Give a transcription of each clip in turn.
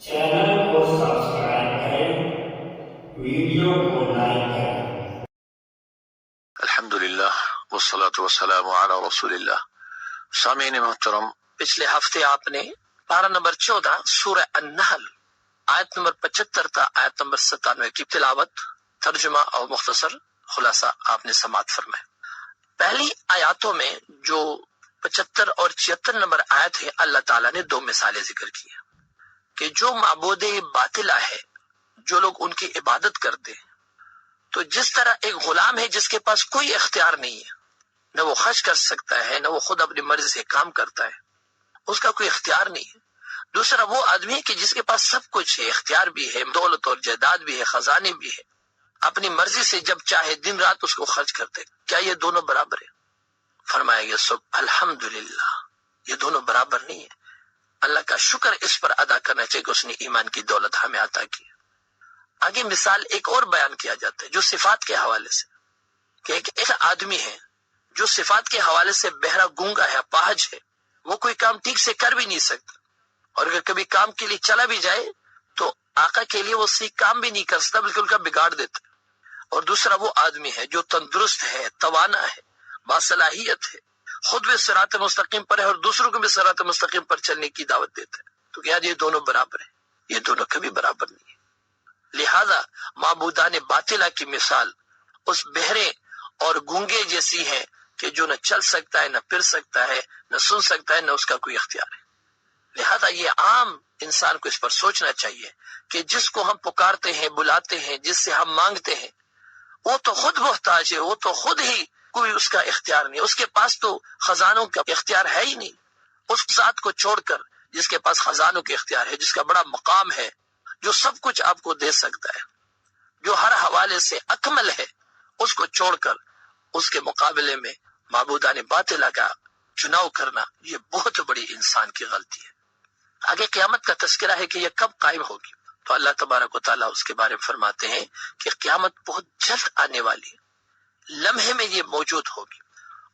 Channel को subscribe करें, video को लाइक करें। अल्हम्दुलिल्लाह वस्सलातु वस्सलामु अला रसूलिल्लाह। सामीन मोहतरम, पिछले हफ्ते आपने पारा नंबर 14 सूरह अन-नहल आयत नंबर 75 था आयत नंबर 97 की तिलावत, तर्जुमा और मुख्तसर खुलासा आपने समाअत फरमाया। पहली आयतों में जो 75 और 76 नंबर आयत है, अल्लाह ताला ने दो मिसालें जिक्र की है कि जो माबूदे बातिला है, जो लोग उनकी इबादत करते हैं, तो जिस तरह एक गुलाम है जिसके पास कोई इख्तियार नहीं है, न वो खर्च कर सकता है, न वो खुद अपनी मर्जी से काम करता है, उसका कोई इख्तियार नहीं है। दूसरा वो आदमी है कि जिसके पास सब कुछ है, इख्तियार भी है, दौलत और जायदाद भी है, खजाने भी है, अपनी मर्जी से जब चाहे दिन रात उसको खर्च करते। क्या ये दोनों बराबर है? फरमाया गया सब अल्हम्दुलिल्लाह, ये दोनों बराबर नहीं है। अल्लाह का शुक्र इस पर अदा करना चाहिए कि उसने ईमान की दौलत हमें अता की। आगे मिसाल एक और बयान किया जाता है जो सिफात के हवाले से, कि एक आदमी है जो सिफात के हवाले से बहरा, गूंगा है, अपाहज है, वो कोई काम ठीक से कर भी नहीं सकता, और अगर कभी काम के लिए चला भी जाए तो आका के लिए वो सही काम भी नहीं कर सकता, बल्कि उनका बिगाड़ देता है। और दूसरा वो आदमी है जो तंदुरुस्त है, तवाना है, बासलाहियत है, खुद भी सिरात मुस्तकीम पर है और दूसरों को भी सिरात मुस्तकीम पर चलने की दावत देता है। तो क्या ये दोनों बराबर है? ये दोनों कभी बराबर नहीं है। लिहाजा माबूदान बातिला की मिसाल उस बहरे और गूंगे जैसी है कि जो न चल सकता है, न फिर सकता है, न सुन सकता है, न उसका कोई इख्तियार है। लिहाजा ये आम इंसान को इस पर सोचना चाहिए कि जिसको हम पुकारते हैं, बुलाते हैं, जिससे हम मांगते हैं, वो तो खुद मोहताज है, वो तो खुद ही कोई उसका इख्तियार नहीं, उसके पास तो खजानों का इख्तियार है ही नहीं। उस जात को छोड़कर जिसके पास खजानों के इख्तियार है, जिसका बड़ा मकाम है, जो सब कुछ आपको दे सकता है, जो हर हवाले से अकमल है, उसको छोड़कर उसके मुकाबले में माबूदान बातिला का चुनाव करना, ये बहुत बड़ी इंसान की गलती है। आगे क़यामत का तज़किरा है कि यह कब कायम होगी, तो अल्लाह तबारक व तआला उसके बारे में फरमाते हैं कि क़यामत बहुत जल्द आने वाली है, लम्हे में ये मौजूद होगी।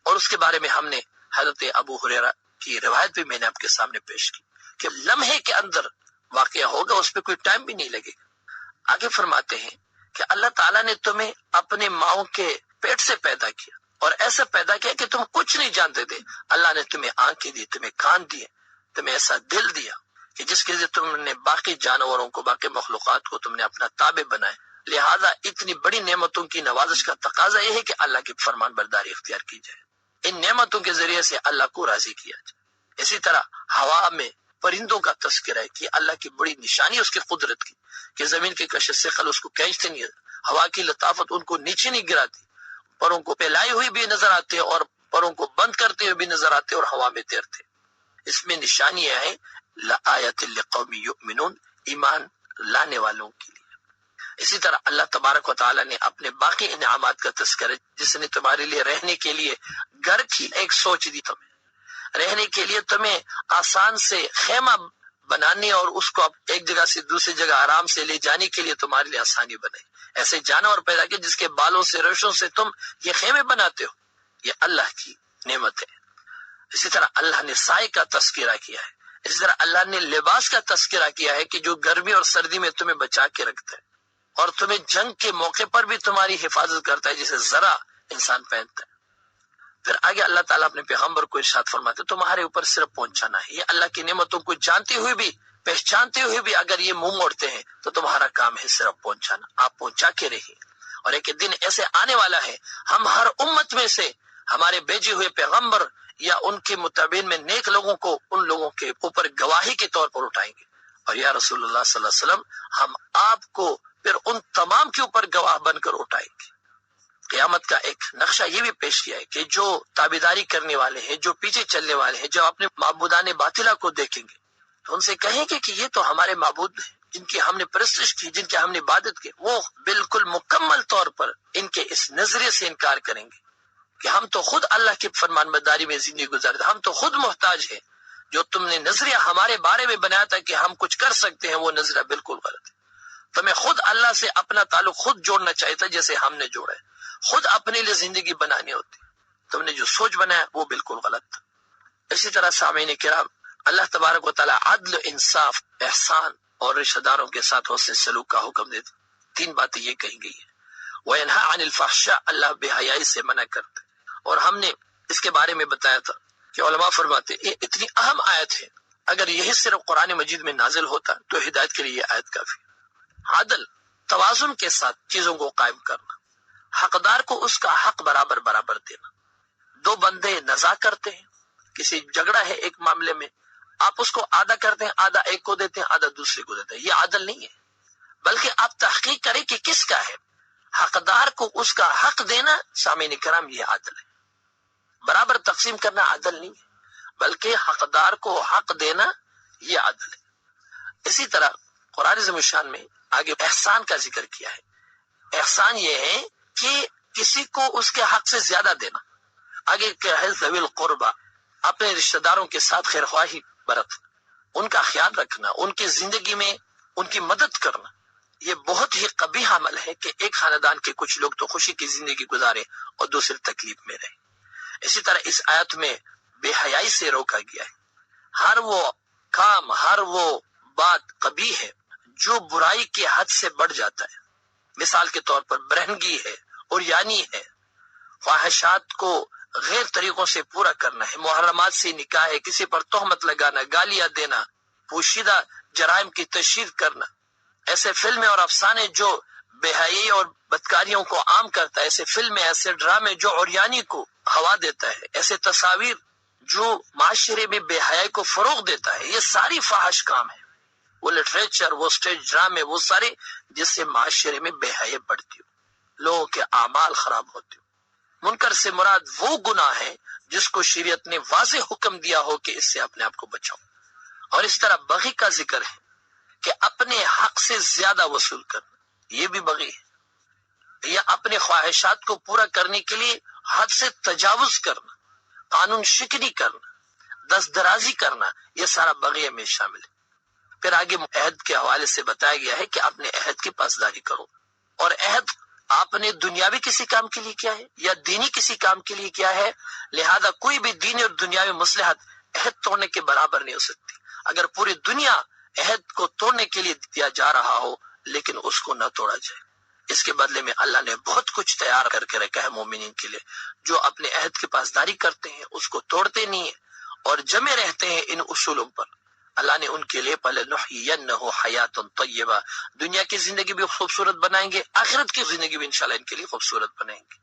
और उसके बारे में हमने हज़रत अबू हुरैरा की रिवायत भी मैंने आपके सामने पेश की कि लम्हे के अंदर वाक़या होगा, उस पर कोई टाइम भी नहीं लगेगा। आगे फरमाते हैं कि अल्लाह ताला ने तुम्हें अपने माओ के पेट से पैदा किया और ऐसा पैदा किया कि तुम कुछ नहीं जानते थे। अल्लाह ने तुम्हें आंखें दी, तुम्हें कान दिए, तुम्हें ऐसा दिल दिया कि जिसके लिए तुमने बाकी जानवरों को, बाकी मखलूकात को तुमने अपना ताबे बनाए। लिहाजा इतनी बड़ी नेमतों की नवाजिश का तकाजा यह है कि अल्लाह की फरमान बरदारी इख्तियार की जाए, इन नेमतों के जरिए से अल्लाह को राजी किया जाए। इसी तरह हवा में परिंदों का तस्करा है कि अल्लाह की बड़ी निशानी उसकी कुदरत की, कि जमीन के कशिश से खल उसको खींचते नहीं, हवा की लताफत उनको नीचे नहीं गिराती, परों को फैलाई हुई भी नजर आते और परों को बंद करते हुए भी नजर आते और हवा में तैरते। इसमें निशानियां हैं लआयतिल लिक़ौमी युमिनून, ईमान लाने वालों के लिए। इसी तरह अल्लाह तबारक व तआला ने अपने बाकी इनामात का तज़किरा, जिसने तुम्हारे लिए रहने के लिए घर की एक सोच दी, तुम्हें रहने के लिए तुम्हें आसान से खेमा बनाने और उसको एक जगह से दूसरी जगह आराम से ले जाने के लिए तुम्हारे लिए आसानी बनाई। ऐसे जानवर पैदा किए जिसके बालों से, रेशों से तुम ये खेमे बनाते हो, ये अल्लाह की नेमत है। इसी तरह अल्लाह ने साए का तज़किरा किया है। इसी तरह अल्लाह ने लिबास का तज़किरा किया है कि जो गर्मी और सर्दी में तुम्हें बचा के रखता है और तुम्हें जंग के मौके पर भी तुम्हारी हिफाजत करता है, जिसे जरा इंसान पहनता है। फिर आगे अल्लाह ताला अपने पैगंबर को इरशाद फरमाते, तुम्हारे ऊपर सिर्फ पहुंचाना है। ये अल्लाह की नेमतों को जानते हुए भी, पहचानते हुए भी अगर ये मुंह मोड़ते हैं तो तुम्हारा काम है सिर्फ पहुंचाना। आप पहुंचा के रहिए। और एक दिन ऐसे आने वाला है, हम हर उम्मत में से हमारे भेजे हुए पैगंबर या उनके मुताबिन में नेक लोगों को उन लोगों के ऊपर गवाही के तौर पर उठाएंगे, और या रसूलुल्लाह सल्लल्लाहु अलैहि वसल्लम, हम आपको फिर उन तमाम के ऊपर गवाह बनकर उठाएंगे। क़यामत का एक नक्शा ये भी पेश किया है कि जो ताबेदारी करने वाले हैं, जो पीछे चलने वाले हैं, जो अपने माबूदान बातिला को देखेंगे तो उनसे कहेंगे कि ये तो हमारे माबूद हैं, जिनकी हमने परस्तिश की, जिनकी हमने इबादत की। वो बिल्कुल मुकम्मल तौर पर इनके इस नजरिए से इनकार करेंगे कि हम तो खुद अल्लाह की फरमानबरदारी में जिंदगी गुजारते, हम तो खुद मोहताज है। जो तुमने नजरिया हमारे बारे में बनाया था कि हम कुछ कर सकते हैं, वो नजरिया बिल्कुल गलत है। तुम्हें खुद अल्लाह से अपना ताल्लुक खुद जोड़ना चाहिए था, जैसे हमने जोड़ा है। खुद अपने लिए जिंदगी बनानी होती, तुमने जो सोच बनाया वो बिल्कुल गलत था। इसी तरह सामीन किराम, अल्लाह तबारक व तआला अदल, इंसाफ, एहसान اور رشتہ داروں کے ساتھ حسن سلوک کا حکم دیتے. 3 باتیں یہ کہی گئی ہے. وَيَنْهَى عَنِ الْفَحْشَاءِ، اللہ بے حیائی سے منع کرتے. اور ہم نے اس کے بارے میں بتایا تھا کہ علماء فرماتے یہ اتنی اہم آیت ہے، اگر یہی صرف قرآن مجید میں نازل ہوتا تو ہدایت کے لیے یہ آیت کافی. عدل، توازن کے ساتھ چیزوں کو قائم کرنا، حقدار کو اس کا حق برابر برابر دینا. 2 بندے نزاع کرتے ہیں، کسی جھگڑا ہے ایک معاملے میں، آپ اس کو آدھا کرتے ہیں، آدھا ایک کو دیتے ہیں، آدھا دوسرے کو دیتے ہیں، یہ عدل نہیں ہے. بلکہ آپ تحقیق کریں کہ کس کا ہے، حقدار کو اس کا حق دینا. سامعین کرام، یہ عدل ہے. برابر تقسیم کرنا عدل نہیں ہے، بلکہ حقدار کو حق دینا یہ عدل ہے. اسی طرح قرآن عظیم الشان میں آگے احسان کا ذکر کیا ہے. احسان یہ ہے کہ کسی کو اس کے حق سے زیادہ دینا. آگے کیا ہے؟ ذوی القربہ، اپنے رشتہ داروں کے ساتھ خیر خواہی برتنا، ان کا خیال رکھنا، ان کی زندگی میں ان کی مدد کرنا. یہ بہت ہی قبیح عمل ہے کہ ایک خاندان کے کچھ لوگ تو خوشی کی زندگی گزارے اور دوسرے تکلیف میں رہے. اسی طرح اس آیت میں بے حیائی سے روکا گیا ہے. ہر وہ کام، ہر وہ بات قبیح ہے جو برائی کے حد سے بڑھ جاتا ہے. مثال کے طور پر برہنگی ہے، عریانی ہے، خواہشات کو غیر طریقوں سے پورا کرنا ہے، محرمات سے نکاح ہے، کسی پر تہمت لگانا، گالیاں دینا، پوشیدہ جرائم کی تشہیر کرنا. ایسے فلمیں اور افسانے جو بے حیائی اور بدکاریوں کو عام کرتا ہے، ایسے فلمیں، ایسے ڈرامے جو عریانی کو ہوا دیتا ہے، ایسے تصاویر جو معاشرے میں بے حیائی کو فروغ دیتا ہے، یہ ساری فاحش کام ہے. وہ لٹریچر، وہ سٹیج ڈرامے، وہ سارے جس سے معاشرے میں بے حیائی بڑھتی ہو، لوگوں کے اعمال خراب ہوتے ہو. منکر سے مراد وہ گناہ ہے جس کو شریعت نے واضح حکم دیا ہو کہ اس سے اپنے آپ کو بچاؤ. اور اس طرح بغی کا ذکر ہے کہ اپنے حق سے زیادہ وصول کرنا، یہ بھی بغی ہے. یا اپنے خواہشات کو پورا کرنے کے لیے حد سے تجاوز کرنا، قانون شکنی کرنا، دست درازی کرنا، یہ سارا بغی میں شامل ہے. پھر آگے عہد کے حوالے سے بتایا گیا ہے کہ اپنے عہد کی پاسداری کرو. اور عہد آپ نے دنیاوی کسی کام کے لیے کیا ہے یا دینی کسی کام کے لیے کیا ہے، لہذا کوئی بھی دینی اور دنیاوی مصلحت عہد توڑنے کے برابر نہیں ہو سکتی. اگر پوری دنیا عہد کو توڑنے کے لیے دیا جا رہا ہو لیکن اس کو نہ توڑا جائے، اس کے بدلے میں اللہ نے بہت کچھ تیار کر کے رکھا ہے مومنین کے لیے. جو اپنے عہد کی پاسداری کرتے ہیں، اس کو توڑتے نہیں ہیں اور جمے رہتے ہیں ان اصولوں پر، اللہ نے ان کے لیے فَلَنُحْيِيَنَّهُ حَيَاةً طَيِّبَةً، دنیا کی زندگی بھی خوبصورت بنائیں گے، آخرت کی زندگی بھی انشاءاللہ ان کے لیے خوبصورت بنائیں گے.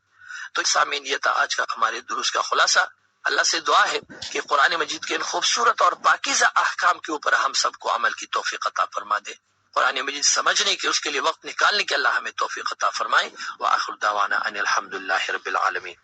تو سامعین، یہ تھا آج کا ہمارے دروس کا خلاصہ. اللہ سے دعا ہے کہ قرآن مجید کے ان خوبصورت اور پاکیزہ احکام کے اوپر ہم سب کو عمل کی توفیق عطا فرما دے. قرآن مجید سمجھنے کے، اس کے لیے وقت نکالنے کے اللہ ہمیں توفیق عطا فرمائے. وآخر دعوانا ان الحمدللہ رب العالمین.